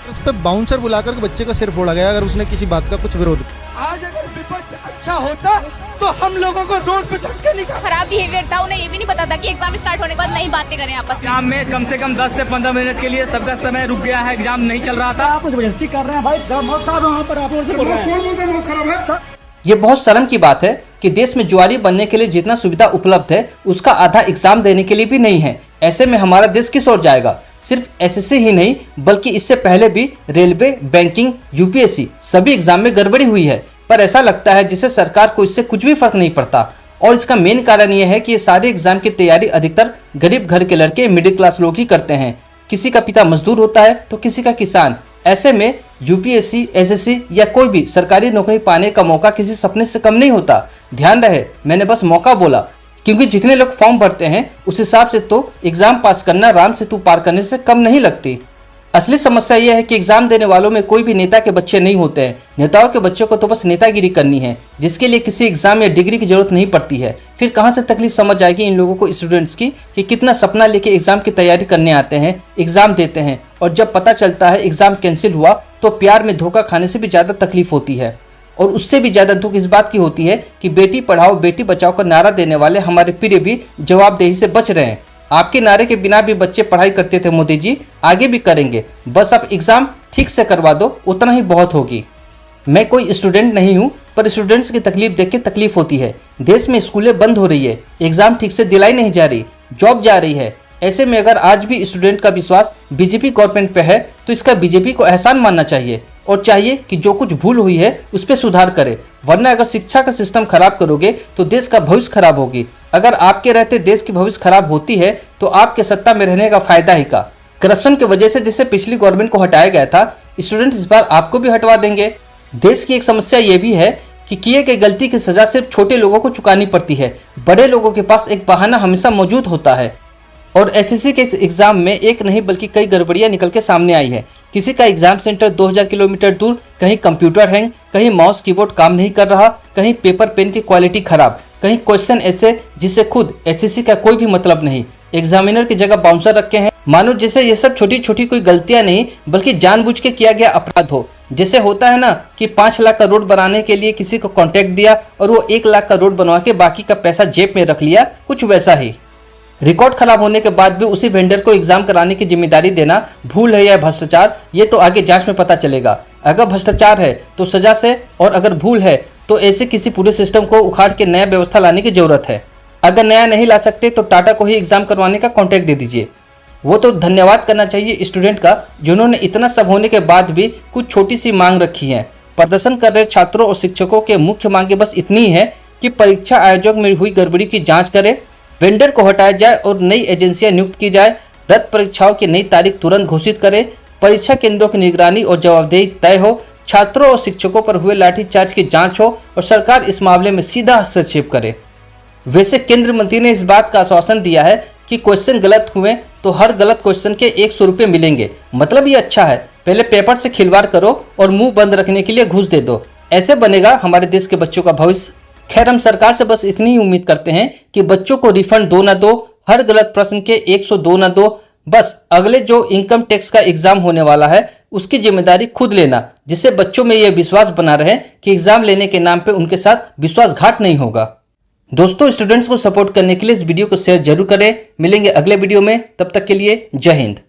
उस पर बाउंसर बुलाकर के बच्चे का सिर फोड़ा गया अगर उसने किसी बात का कुछ विरोध। आज अगर विपक्ष अच्छा होता तो हम लोगों को रोड पे धक्के नहीं। खराब बिहेवियर था, उन्हें ये भी नहीं पता था कि एग्जाम स्टार्ट होने के बाद नहीं बातें करें आपस में। एग्जाम में कम से कम 10 से 15 मिनट के लिए सबका समय रुक गया है, एग्जाम नहीं चल रहा था। आप जबरदस्ती कर रहे हैं भाई, मौत खराब है वहाँ पर, आप लोग से बोल रहे हैं मौत खराब है। ये बहुत शर्म की बात है कि देश में जुआरी बनने के लिए जितना सुविधा उपलब्ध है उसका आधा एग्जाम देने के लिए भी नहीं है। ऐसे में हमारा देश किस ओर जाएगा। सिर्फ एसएससी ही नहीं बल्कि इससे पहले भी रेलवे, बैंकिंग, यूपीएससी सभी एग्जाम में गड़बड़ी हुई है, पर ऐसा लगता है जिसे सरकार को इससे कुछ भी फर्क नहीं पड़ता। और इसका मेन कारण यह है कि ये सारे एग्जाम की तैयारी अधिकतर गरीब घर के लड़के, मिडिल क्लास लोग ही करते हैं। किसी का पिता मजदूर होता है तो किसी का किसान। ऐसे में यूपीएससी, एसएससी या कोई भी सरकारी नौकरी पाने का मौका किसी सपने से कम नहीं होता। ध्यान रहे, मैंने बस मौका बोला, क्योंकि जितने लोग फॉर्म भरते हैं उस हिसाब से तो एग्जाम पास करना राम सेतु पार करने से कम नहीं लगती। असली समस्या यह है कि एग्जाम देने वालों में कोई भी नेता के बच्चे नहीं होते हैं। नेताओं के बच्चों को तो बस नेतागिरी करनी है, जिसके लिए किसी एग्जाम या डिग्री की जरूरत नहीं पड़ती है। फिर कहां से तकलीफ समझ आएगी इन लोगों को, स्टूडेंट्स की, कि कितना सपना लेके एग्जाम की तैयारी करने आते हैं, एग्जाम देते हैं और जब पता चलता है एग्जाम कैंसिल हुआ तो प्यार में धोखा खाने से भी ज़्यादा तकलीफ होती है। और उससे भी ज़्यादा दुख इस बात की होती है कि बेटी पढ़ाओ बेटी बचाओ का नारा देने वाले हमारे प्रिय भी जवाबदेही से बच रहे हैं। आपके नारे के बिना भी बच्चे पढ़ाई करते थे मोदी जी, आगे भी करेंगे, बस आप एग्जाम ठीक से करवा दो, उतना ही बहुत होगी। मैं कोई स्टूडेंट नहीं हूँ, पर स्टूडेंट्स की तकलीफ देख के तकलीफ होती है। देश में स्कूलें बंद हो रही है, एग्जाम ठीक से दिलाई नहीं जा रही, जॉब जा रही है। ऐसे में अगर आज भी स्टूडेंट का विश्वास बीजेपी गवर्नमेंट पे है तो इसका बीजेपी को एहसान मानना चाहिए और चाहिए कि जो कुछ भूल हुई है उस पर सुधार करे। वरना अगर शिक्षा का सिस्टम खराब करोगे तो देश का भविष्य खराब होगी। अगर आपके रहते देश की भविष्य खराब होती है तो आपके सत्ता में रहने का फायदा ही का। करप्शन की वजह से जिसे पिछली गवर्नमेंट को हटाया गया था, स्टूडेंट इस बार आपको भी हटवा देंगे। देश की एक समस्या ये भी है कि किए गए गलती की सजा सिर्फ छोटे लोगों को चुकानी पड़ती है, बड़े लोगों के पास एक बहाना हमेशा मौजूद होता है। और एसएससी के इस एग्जाम में एक नहीं बल्कि कई गड़बड़ियां निकल के सामने आई है। किसी का एग्जाम सेंटर 2000 किलोमीटर दूर, कहीं कंप्यूटर हैंग, कहीं माउस कीबोर्ड काम नहीं कर रहा, कहीं पेपर पेन की क्वालिटी खराब, कहीं क्वेश्चन ऐसे जिससे खुद एसएससी का कोई भी मतलब नहीं। एग्जामिनर की जगह बाउंसर रखे हैं, मानो जैसे ये सब छोटी छोटी कोई गलतियां नहीं बल्कि जानबूझ के किया गया अपराध हो। जैसे होता है ना कि 5 लाख का रोड बनाने के लिए किसी को कॉन्ट्रैक्ट दिया और वो 1 लाख का रोड बनवा के बाकी का पैसा जेब में रख लिया, कुछ वैसा ही। रिकॉर्ड खराब होने के बाद भी उसी वेंडर को एग्जाम कराने की जिम्मेदारी देना भूल है या भ्रष्टाचार, ये तो आगे जांच में पता चलेगा। अगर भ्रष्टाचार है तो सजा से, और अगर भूल है तो ऐसे किसी पूरे सिस्टम को उखाड़ के नया व्यवस्था लाने की जरूरत है। अगर नया नहीं ला सकते तो टाटा को ही एग्जाम करवाने का कॉन्ट्रैक्ट दे दीजिए। वो तो धन्यवाद करना चाहिए स्टूडेंट का, जिन्होंने इतना सब होने के बाद भी कुछ छोटी सी मांग रखी है। प्रदर्शन कर रहे छात्रों और शिक्षकों के मुख्य मांगे बस इतनी ही है कि परीक्षा आयोजक में हुई गड़बड़ी की जाँच करे, वेंडर को हटाया जाए और नई एजेंसियां नियुक्त की जाए, रद्द परीक्षाओं की नई तारीख तुरंत घोषित करे, परीक्षा केंद्रों की निगरानी और जवाबदेही तय हो, छात्रों और शिक्षकों पर हुए लाठीचार्ज की जांच हो और सरकार इस मामले में सीधा हस्तक्षेप करे। वैसे केंद्र मंत्री ने इस बात का आश्वासन दिया है कि क्वेश्चन गलत हुए तो हर गलत क्वेश्चन के 100 रुपये मिलेंगे। मतलब ये अच्छा है, पहले पेपर से खिलवाड़ करो और मुंह बंद रखने के लिए घूस दे दो, ऐसे बनेगा हमारे देश के बच्चों का भविष्य। खैर, हम सरकार से बस इतनी ही उम्मीद करते हैं कि बच्चों को रिफंड दो ना दो, हर गलत प्रश्न के 102 ना दो, बस अगले जो इनकम टैक्स का एग्जाम होने वाला है उसकी जिम्मेदारी खुद लेना, जिससे बच्चों में यह विश्वास बना रहे कि एग्जाम लेने के नाम पे उनके साथ विश्वासघात नहीं होगा। दोस्तों, स्टूडेंट्स को सपोर्ट करने के लिए इस वीडियो को शेयर जरूर करें। मिलेंगे अगले वीडियो में, तब तक के लिए जय हिंद।